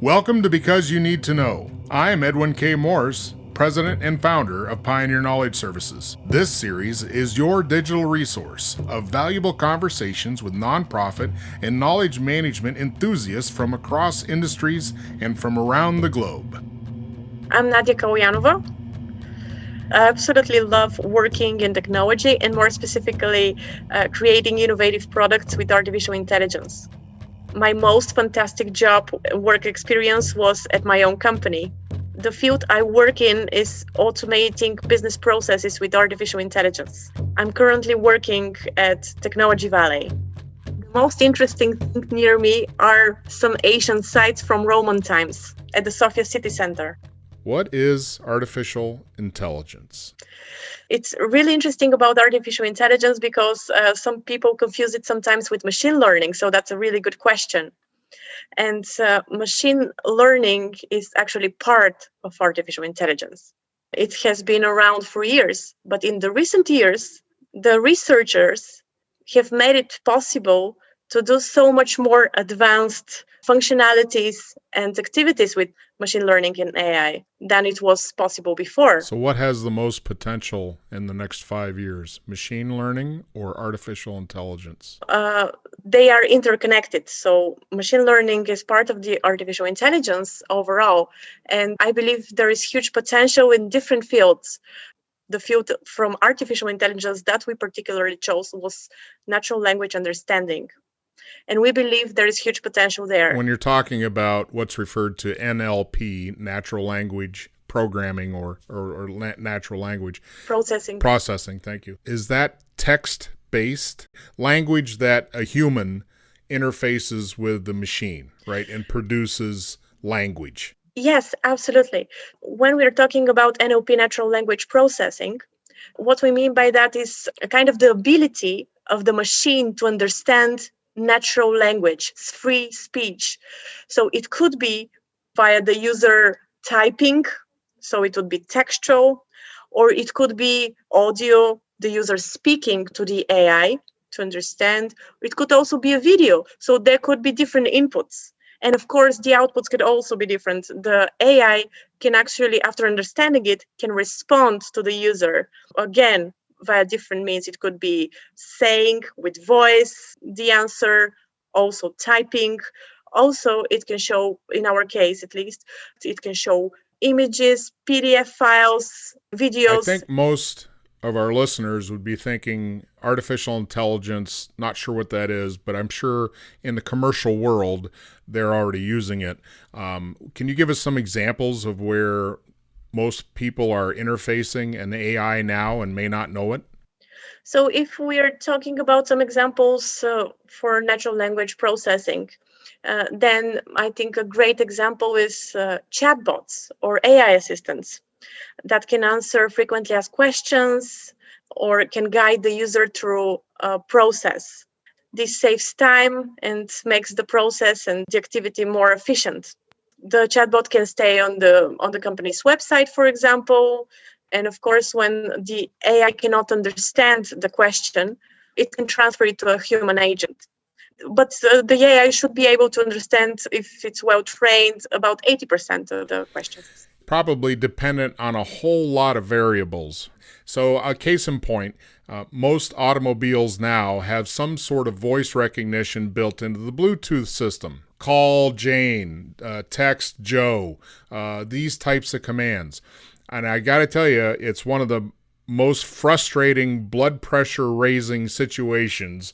Welcome to Because You Need to Know. I am Edwin K. Morse, President and founder of Pioneer Knowledge Services. This series is your digital resource of valuable conversations with nonprofit and knowledge management enthusiasts from across industries and from around the globe. I'm Nadia Kaloyanova. I absolutely love working in technology and more specifically, creating innovative products with artificial intelligence. My most fantastic job work experience was at my own company. The field I work in is automating business processes with artificial intelligence. I'm currently working at Technology Valley. The most interesting thing near me are some ancient sites from Roman times at the Sofia city center. What is artificial intelligence? It's really interesting about artificial intelligence because some people confuse it sometimes with machine learning. So that's a really good question. And machine learning is actually part of artificial intelligence. It has been around for years, but in the recent years, the researchers have made it possible to do so much more advanced functionalities and activities with machine learning and AI than it was possible before. So what has the most potential in the next 5 years, machine learning or artificial intelligence? They are interconnected. So machine learning is part of the artificial intelligence overall. And I believe there is huge potential in different fields. The field from artificial intelligence that we particularly chose was natural language understanding. And we believe there is huge potential there. When you're talking about what's referred to NLP, natural language programming or natural language processing, thank you. Is that text-based language that a human interfaces with the machine, right, and produces language? Yes, absolutely. When we're talking about NLP, natural language processing, what we mean by that is a kind of the ability of the machine to understand natural language, free speech. So it could be via the user typing, so it would be textual, or it could be audio, the user speaking to the AI to understand. It could also be a video, so there could be different inputs. And of course, the outputs could also be different. The AI can actually, after understanding it, can respond to the user. Again, via different means. It could be saying with voice the answer, also typing. Also, it can show, in our case at least, it can show images, PDF files, videos. I think most of our listeners would be thinking artificial intelligence, not sure what that is, but I'm sure in the commercial world, they're already using it. Can you give us some examples of where most people are interfacing an AI now and may not know it? So if we are talking about some examples for natural language processing, then I think a great example is chatbots or AI assistants that can answer frequently asked questions or can guide the user through a process. This saves time and makes the process and the activity more efficient. The chatbot can stay on the company's website, for example. And of course, when the AI cannot understand the question, it can transfer it to a human agent. But the AI should be able to understand, if it's well trained, about 80% of the questions. Probably dependent on a whole lot of variables. So a case in point, most automobiles now have some sort of voice recognition built into the Bluetooth system. Call Jane, text Joe, these types of commands. And I got to tell you, it's one of the most frustrating, blood pressure raising situations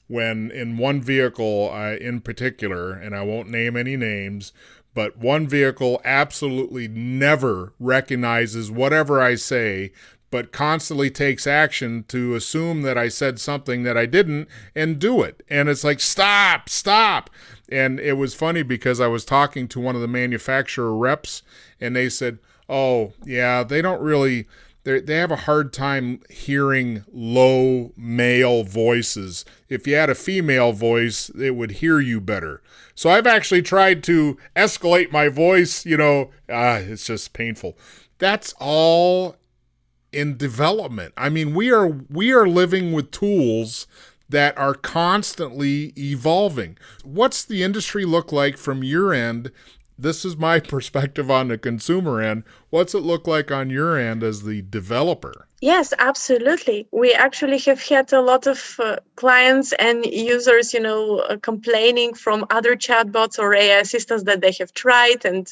when in one vehicle in particular, and I won't name any names, but one vehicle absolutely never recognizes whatever I say, but constantly takes action to assume that I said something that I didn't and do it. And it's like, stop, stop. And it was funny because I was talking to one of the manufacturer reps and they said, oh, yeah, they don't really, they have a hard time hearing low male voices. If you had a female voice, it would hear you better. So I've actually tried to escalate my voice, it's just painful. That's all in development. I mean, we are living with tools that are constantly evolving. What's the industry look like from your end this is my perspective on the consumer end. What's it look like on your end as the developer? Yes, absolutely. We actually have had a lot of clients and users, complaining from other chatbots or AI assistants that they have tried, and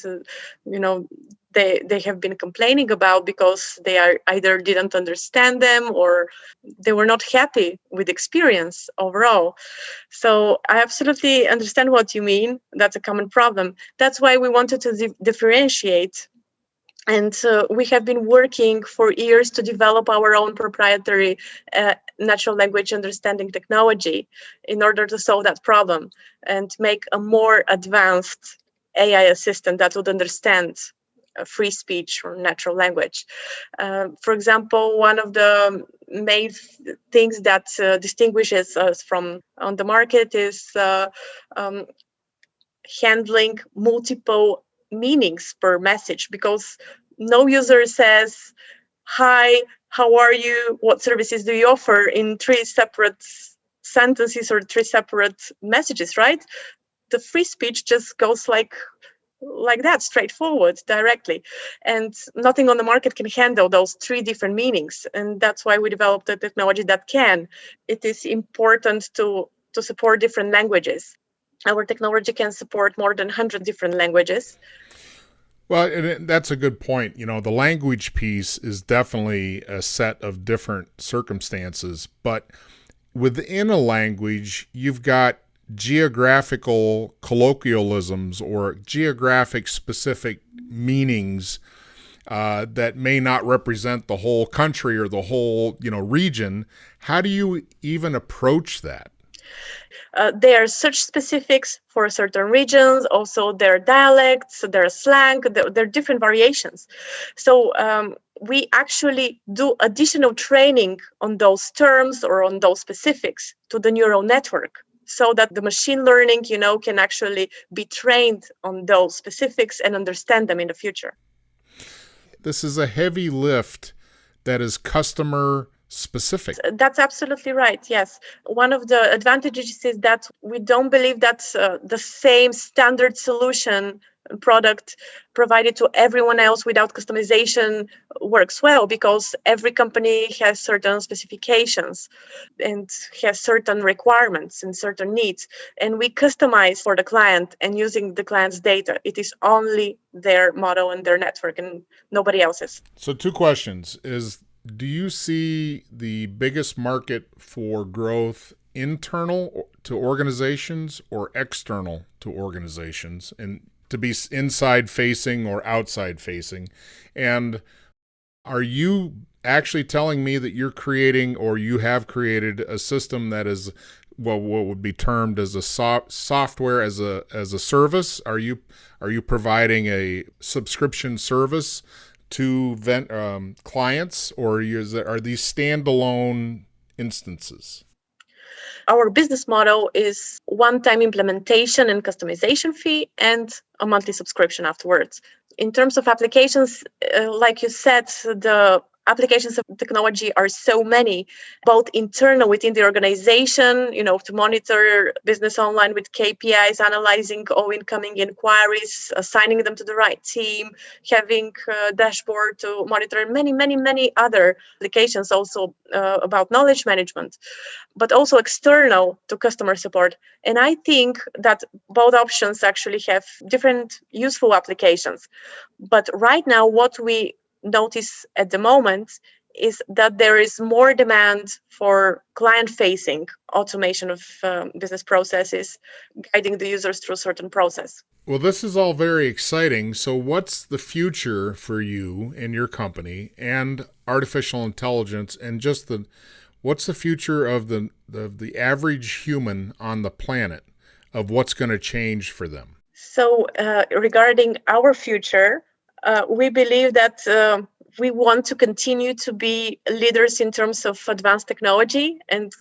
you know, they have been complaining about because they are either didn't understand them or they were not happy with the experience overall. So I absolutely understand what you mean. That's a common problem. That's why we wanted to differentiate. And we have been working for years to develop our own proprietary natural language understanding technology in order to solve that problem and make a more advanced AI assistant that would understand free speech or natural language. For example, one of the main things that distinguishes us from on the market is um, handling multiple meanings per message, because no user says, "Hi, how are you? What services do you offer?" in three separate sentences or three separate messages, right? The free speech just goes like that, straightforward, directly. And nothing on the market can handle those three different meanings. And that's why we developed a technology that can. It is important to support different languages. Our technology can support more than 100 different languages. Well, and that's a good point. The language piece is definitely a set of different circumstances, but within a language, you've got geographical colloquialisms or geographic specific meanings that may not represent the whole country or the whole region. How do you even approach that? There are such specifics for certain regions, also their dialects, their slang, there are different variations. So we actually do additional training on those terms or on those specifics to the neural network, so that the machine learning, can actually be trained on those specifics and understand them in the future. This is a heavy lift that is customer specific. That's absolutely right. Yes. One of the advantages is that we don't believe that the same standard solution product provided to everyone else without customization works well, because every company has certain specifications and has certain requirements and certain needs, and we customize for the client and using the client's data. It is only their model and their network and nobody else's. So two questions is, do you see the biggest market for growth internal to organizations or external to organizations, and to be inside facing or outside facing? And are you actually telling me that you're creating or you have created a system that is what would be termed as a software as a service? Are you providing a subscription service to clients, or are these standalone instances? Our business model is one-time implementation and customization fee and a monthly subscription afterwards. In terms of applications, like you said, the applications of technology are so many, both internal within the organization, to monitor business online with KPIs, analyzing all incoming inquiries, assigning them to the right team, having a dashboard to monitor many, many, many other applications also about knowledge management, but also external to customer support. And I think that both options actually have different useful applications. But right now, what we notice at the moment is that there is more demand for client-facing automation of business processes, guiding the users through a certain process. Well, this is all very exciting. So what's the future for you and your company and artificial intelligence, and just what's the future of the average human on the planet, of what's going to change for them? So regarding our future, we believe that we want to continue to be leaders in terms of advanced technology, and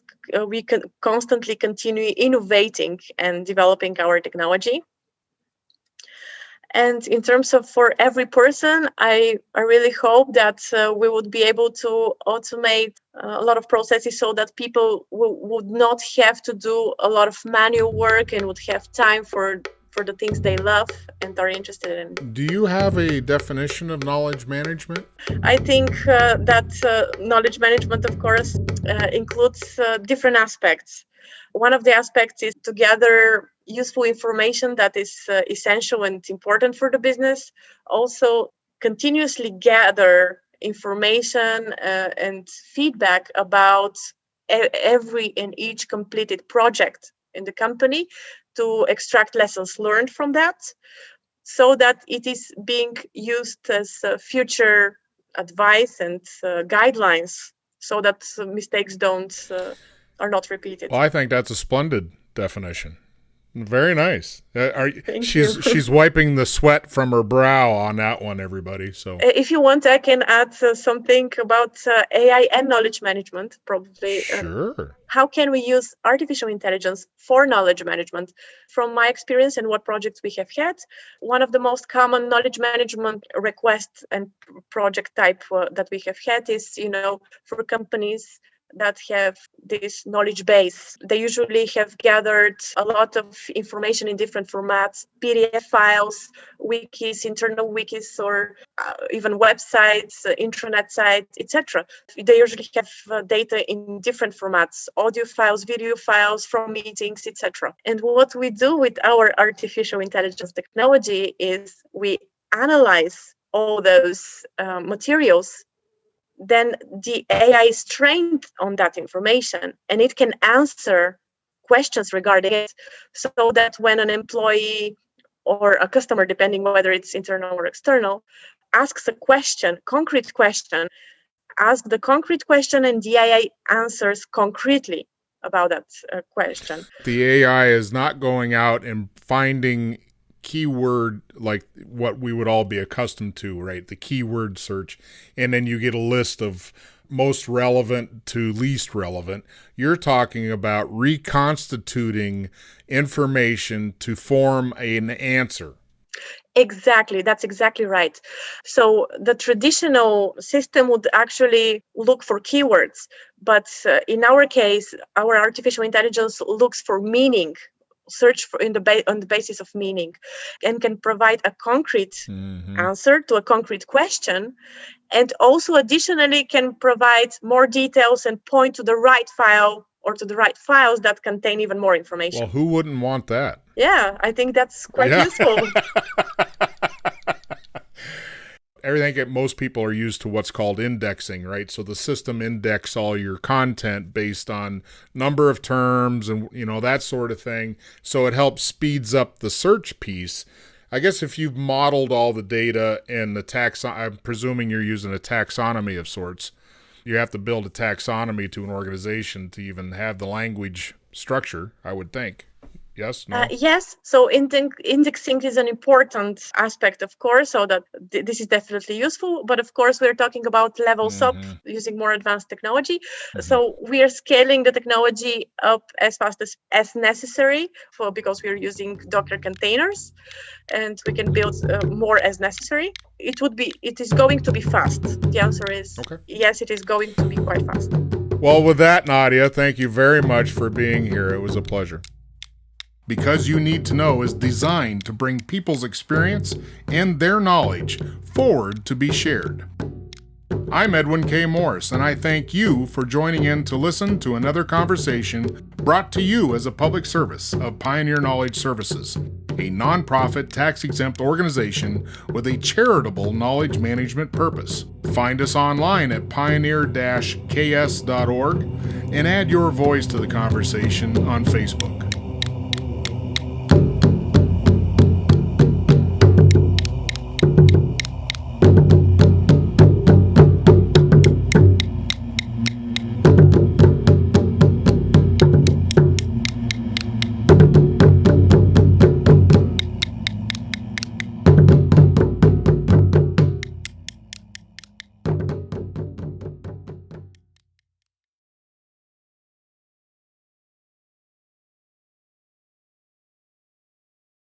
we can constantly continue innovating and developing our technology. And in terms of for every person, I really hope that we would be able to automate a lot of processes so that people would not have to do a lot of manual work and would have time for for the things they love and are interested in. Do you have a definition of knowledge management? I think that knowledge management, of course, includes different aspects. One of the aspects is to gather useful information that is essential and important for the business. Also, continuously gather information and feedback about every and each completed project in the company to extract lessons learned from that, so that it is being used as future advice and guidelines, so that mistakes are not repeated. Well, I think that's a splendid definition. Very nice. Thank you. She's wiping the sweat from her brow on that one, everybody. So if you want, I can add something about AI and knowledge management, probably. Sure. How can we use artificial intelligence for knowledge management? From my experience and what projects we have had, one of the most common knowledge management requests and project type that we have had is, for companies that have this knowledge base. They usually have gathered a lot of information in different formats, PDF files, wikis, internal wikis, or even websites, intranet sites, etc. They usually have data in different formats, audio files, video files from meetings, etc. And what we do with our artificial intelligence technology is we analyze all those materials. Then the AI is trained on that information and it can answer questions regarding it, so that when an employee or a customer, depending whether it's internal or external, asks a question, concrete question, ask the concrete question and the AI answers concretely about that question. The AI is not going out and finding keyword like what we would all be accustomed to, right? The keyword search, and then you get a list of most relevant to least relevant. You're talking about reconstituting information to form an answer. Exactly, that's exactly right. So the traditional system would actually look for keywords, but in our case, our artificial intelligence looks for meaning, search for on the basis of meaning, and can provide a concrete answer to a concrete question, and also additionally can provide more details and point to the right file or to the right files that contain even more information. Well, who wouldn't want that? Yeah, I think that's quite useful. Everything, most people are used to what's called indexing, right? So the system indexes all your content based on number of terms and, that sort of thing. So it helps speeds up the search piece. I guess if you've modeled all the data and I'm presuming you're using a taxonomy of sorts. You have to build a taxonomy to an organization to even have the language structure, I would think. Yes? No? Yes. So indexing is an important aspect, of course, so that this is definitely useful. But of course, we're talking about levels up using more advanced technology. So we are scaling the technology up as fast as necessary because we're using Docker containers, and we can build more as necessary. It is going to be fast. The answer is yes, it is going to be quite fast. Well, with that, Nadia, thank you very much for being here. It was a pleasure. Because You Need to Know is designed to bring people's experience and their knowledge forward to be shared. I'm Edwin K. Morris, and I thank you for joining in to listen to another conversation brought to you as a public service of Pioneer Knowledge Services, a nonprofit tax-exempt organization with a charitable knowledge management purpose. Find us online at pioneer-ks.org and add your voice to the conversation on Facebook.